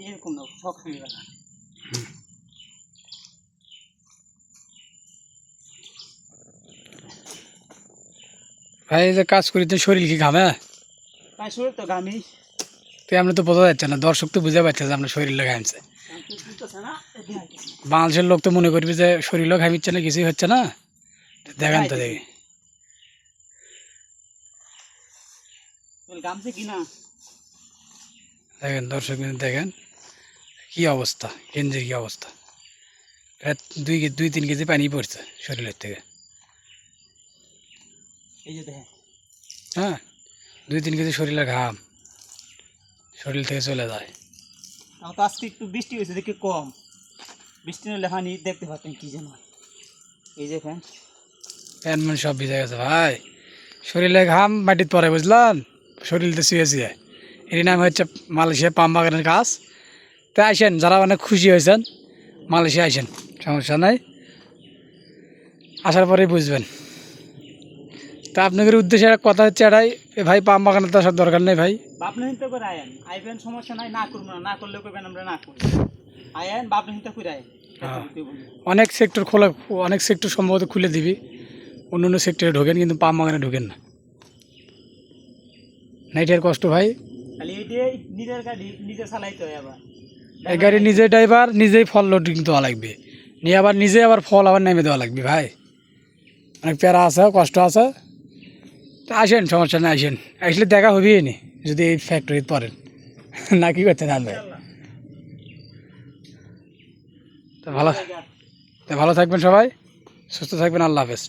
এরকম না সব সময় রাখা। ভাই এই যে কাজ করি তো শরীর কি ঘামে? তাই শরীর তো ঘামি। তো আমরা তো বোঝা যাচ্ছে না, দর্শক তো বুঝে পাচ্ছে যে আমরা শরীরে ঘামছে। বাংলাদেশের লোক তো মনে করবি যে শরীরও ঘামিচ্ছে না, কিছুই হচ্ছে না। দেখেন তো দেখি ঘামছে কিনা দেখেন দর্শক দেখেন কি অবস্থা, গেঞ্জির কি অবস্থা। দুই তিন কেজি পানি পড়ছে শরীরের থেকে। এই যে দেখেন, হ্যাঁ 2-3 কেজি শরীরের ঘাম শরীর থেকে চলে যায়। তো আজকে একটু বৃষ্টি হয়েছে দেখে কম, বৃষ্টি হলে হানি দেখতে পাচ্ছেন কি যেন। এই যে ফ্যান প্যান্ট ম্যান সব ভিজে গেছে ভাই, শরীরে ঘাম মাটিতে পরে বুঝলাম, শরীরতে শুয়ে শুয়ে। এর নাম হচ্ছে মালয়েশিয়া পাম বাগানের কাজ। তাই আসেন যারা অনেক খুশি হয়েছেন মালয়েশিয়া আসেন, সমস্যা নাই, আসার পরেই বুঝবেন। তা আপনাদের উদ্দেশ্যে একটা কথা হচ্ছে এটাই, ভাই পাম বাগানে তো আসার দরকার নেই ভাই, বাপনা চিন্তা করে আয়েন, আইবেন সমস্যা নাই, না করবো না, না করলে করবেন আমরা না করি, আয়েন বাপনা চিন্তা করে আয়েন। অনেক সেক্টর খোলা, অনেক সেক্টর সম্ভবত খুলে দিবি, অন্য অন্য সেক্টরে ঢোকেন কিন্তু পাম বাগানে ঢোকেন না। নাইটের কষ্ট ভাই, খালি এইটাই নিজের গাড়ি নিজে চালাইতে হয়। আবার এই গাড়ি নিজে ড্রাইভার, নিজেই ফল লোডিং দেওয়া লাগবে, নিয়ে আবার নিজে আবার ফল আবার নেমে দেওয়া লাগবে ভাই, অনেক প্যারা আছে, কষ্ট আছে। তো আসেন সমস্যা নেই, আসেন, আসলে দেখা হবেই নি যদি এই ফ্যাক্টরিতে পড়েন না কি করতে না ভাই। তো ভালো থাকবেন সবাই, সুস্থ থাকবেন, আল্লাহ হাফেজ।